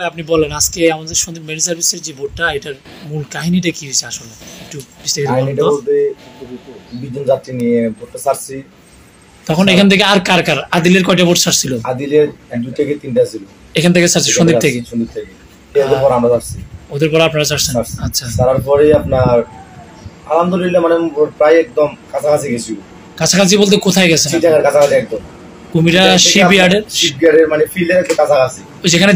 আপনি বলেন আজকে আমাদের সন্দীপ মেডিকেল সার্ভিসের যে ভোটটা এটার মূল কাহিনীটা কি হয়েছে আসলে একটু বিস্তারিত বলুন তো। বিজন যাত্রী নিয়ে ভোটটা ছাড়ছি। তখন এখান থেকে আর কার কার আদিলের কয়টা ভোট ছাড়ছিল? আদিলের 2 থেকে 3টা ছিল। এখান থেকে ছাড়ছে সন্দীপ থেকে? সন্দীপ থেকে। এরপর আমরা ছাড়ছি। ওদের পর আপনারা ছাড়ছেন? আচ্ছা। ছাড়ার পরে আপনার আলহামদুলিল্লাহ মানে প্রায় একদম কাছাকাছি গেছি। কাছাকাছি বলতে কোথায় গেছেন? জায়গার কাছাকাছি একদম। কুমিরা শিপইয়ার্ডের মানে ফিল্ডের একটু কাছাকাছি। ওই যেখানে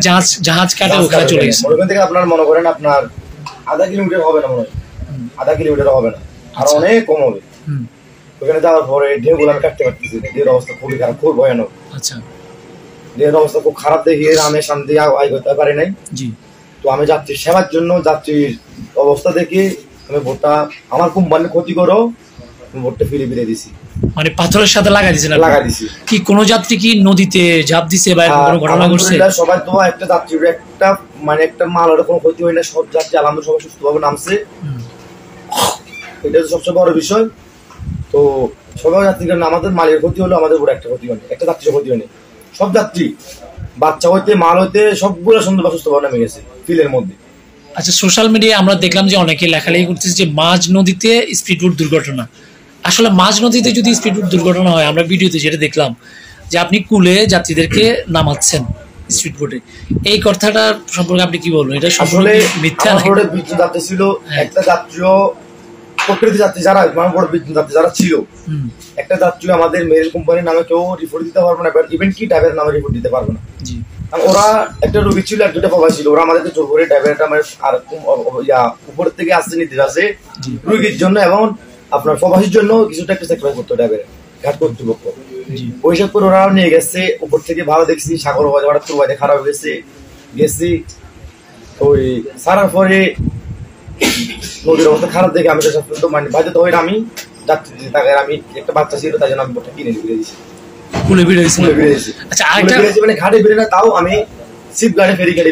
জাহাজ কাটে ওখানে চলে গেছে। ওখান থেকে আপনার মনে করেন আপনার আধা কিলোমিটার হবে না মনে হয়। আধা কিলোমিটার হবে না। আর অনেক কম হবে। ওখানে যাওয়ার পরে ঢেউগুলো আমি কাটতে পারতেছি না। ঢেউর অবস্থা খুবই খারাপ, খুব ভয়ানক। আচ্ছা। ঢেউর অবস্থা খুব খারাপ দেখে আমি শান্তি আয় করতে পারি নাই। জি। তো আমি যাত্রীর সেবার জন্য যাত্রীর অবস্থা দেখে আমি ভোটটা আমার কোম্পানির ক্ষতি করো ভোটটা ফিরে দিছি। মানে পাথরের সাথে লাগাই দিয়েছেন? লাগাই দিছি। কি কোনো যাত্রী কি নদীতে ঝাঁপ দিছে বা কোনো ঘটনা ঘটছে? সবাই তো একটা যাত্রীর একটা মানে একটা মাল কোনো ক্ষতি হয় না, সব যাত্রী আলহামদুলিল্লাহ সবাই সুস্থভাবে নামছে। এটা সবচেয়ে বড় বিষয়। তো সবাই যাত্রীদের আমাদের মালের ক্ষতি হলো, আমাদের পুরো একটা ক্ষতি হয়নি, একটা যাত্রীর ক্ষতি হয়নি। সব যাত্রী বাচ্চা হইতে মাল হইতে সবগুলো সুন্দর সুস্থভাবে নেমে গেছে ফিলের মধ্যে। আচ্ছা, সোশ্যাল মিডিয়ায় আমরা দেখলাম যে অনেকে লেখালেখি করতেছে যে মাঝ নদীতে স্পিডবোট দুর্ঘটনা। আসলে মাঝ নদীতে যদি স্পিডবোট দুর্ঘটনা হয়, আমরা ভিডিওতে যেটা দেখলাম যে আপনি কুলে যাত্রীদেরকে নামাচ্ছেন স্পিডবোটে, এই কথাটা সম্পর্কে আপনি কি বলবেন? এটা আসলে মিথ্যা? যাত্রী ছিল একটা যাত্রীও প্রকৃতি যাত্রী যারা মানে বড় বিদ্যুৎ যাত্রী যারা ছিল, একটা যাত্রী আমাদের মেল কোম্পানির নামে কেউ রিপোর্ট দিতে পারবে না, ইভেন কি ড্রাইভারের নামে রিপোর্ট দিতে পারবে না। ওরা একটা রোগী ছিল আর 2টা প্রবাসী ছিল, ওরা আমাদেরকে জোর করে ড্রাইভারটা আমার আর উপর থেকে আসছে নির্দেশ আছে রোগীর জন্য এবং আপনার প্রবাসীর জন্য কিছুটা একটা স্যাক্রিফাইস করতো ড্রাইভারের ঘাট কর্তৃপক্ষ। ওইসব করে ওরাও নিয়ে গেছে। উপর থেকে ভালো দেখছি সাগর হঠাৎ করে খারাপ হয়ে গেছি। ওই সারার পরে নদীর অবস্থা খারাপ দেখে আমি মানে বাধ্য হয়ে আমি যাত্রী তাকে আমি একটা বাচ্চা ছিল তাই জন্য আমি বোটটা কিনে ফিরে দিয়েছি। আচ্ছা, মানে ঘাটে বেরিয়ে না, তাও আমি শিপ গাড়ি ফেরি গাড়ি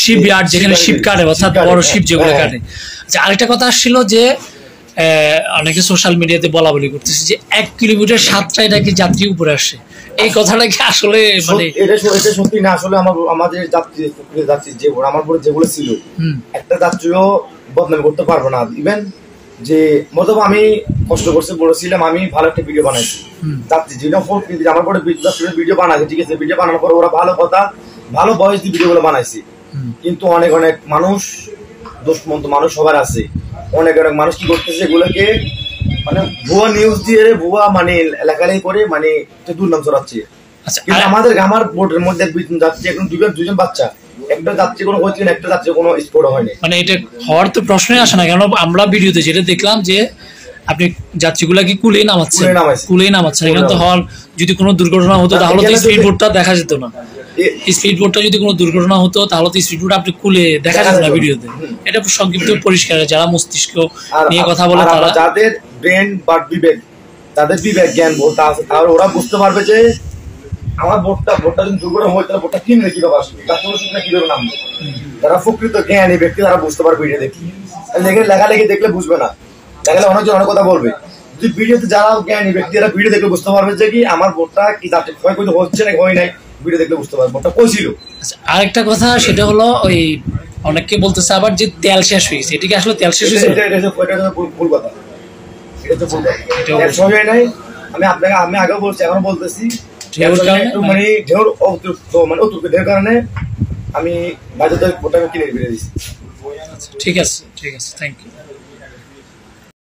শিপইয়ার্ড যেখানে শিপ কাটে অর্থাৎ বড় শিপ যেগুলো কাটে। আচ্ছা, আরেকটা কথা আসছিল যে অনেকে সোশ্যাল মিডিয়াতে বলা বলি করতেছে যে 1 কিলোমিটার 7টা নাকি যাত্রী উপরে আসে, এই কথাটা কি আসলে মানে এটা সত্যি না? আসলে আমাদের যাত্রী যে আমার পরে যেগুলো ছিল একটা যাত্রীও বদনাম করতে পারবো না। ইভেন যে মতলব আমি কষ্ট করছে বলেছিলাম, আমি ভালো একটা ভিডিও বানাইছি যাত্রী যে আমার পরে ভিডিও বানাইছে, ঠিক আছে, ভিডিও বানানোর পর ওরা ভালো কথা ভালো বয়স দিয়ে ভিডিওগুলো বানাইছি। কিন্তু অনেক মানুষ দোষমন্ত মানুষ সবার আছে, অনেক মানুষ কি করতেছে এগুলোকে মানে ভুয়া নিউজ দিয়ে ভুয়া মানে লেখালেখি করে মানে দুর্নাম ছড়াচ্ছে। কিন্তু আমার বোটের মধ্যে যাচ্ছে এখন দুজন বাচ্চা, একটা যাত্রী কোনো হয়েছে একটা যাত্রী কোনো স্পট হয়নি। মানে এটা হওয়ার তো প্রশ্নই আসে না, কেন আমরা ভিডিওতে যেটা দেখলাম যে আপনি যাত্রীগুলা কি কুলেই নামাচ্ছেন। এখানে তো হওয়ার যদি কোনো দুর্ঘটনা হতো তাহলে তো স্পিড বোটটা দেখা যেত না। স্পিড বোটটা যদি কোনো দুর্ঘটনা হতো তাহলে তো স্পিড বোট আপনি কুলে দেখা যেত না ভিডিওতে। এটা সংক্ষিপ্ত পরিষ্কার, যারা মস্তিষ্ক নিয়ে কথা বলে তারা, যাদের ব্রেন বা বিবেক, তাদের বিবেক জ্ঞান বোধ আছে, তাহলে ওরা বুঝতে পারবে যে আমার বোটটা যদি দুর্ঘটনা হয় তাহলে বোটটা কিনলে কিভাবে আসবে, তার সঙ্গে কিভাবে নামবে। যারা প্রকৃত জ্ঞানী ব্যক্তি তারা বুঝতে পারবে। এটা দেখি লেখালেখি দেখলে বুঝবে না, দেখালে অনেকজন অনেক কথা বলবে। যদি ভিডিওতে যারা জ্ঞানী ব্যক্তি তারা ভিডিও দেখলে বুঝতে পারবে যে কি আমার বোটটা কি যাত্রী ক্ষয়ক্ষতি হচ্ছে না হয় নাই, ভিডিও দেখলে বুঝতে পারবে বোটটা কই ছিল। আরেকটা কথা সেটা হলো ওই অনেকে বলতেছে আবার যে তেল শেষ হয়ে গেছে, এটা কি আসলে তেল শেষ হয়েছে? এটা ভুল কথা, এটা তো ভুল কথা, তেল শেষ হয় নাই। আমি আগেও বলছি এখনো বলতেছি, মানে ঢেউর অতিরিক্ত মানে অতিরিক্ত ঢেউর কারণে আমি বাজার বোটটা কিনে ফিরে দিচ্ছি। ঠিক আছে, থ্যাংক ইউ।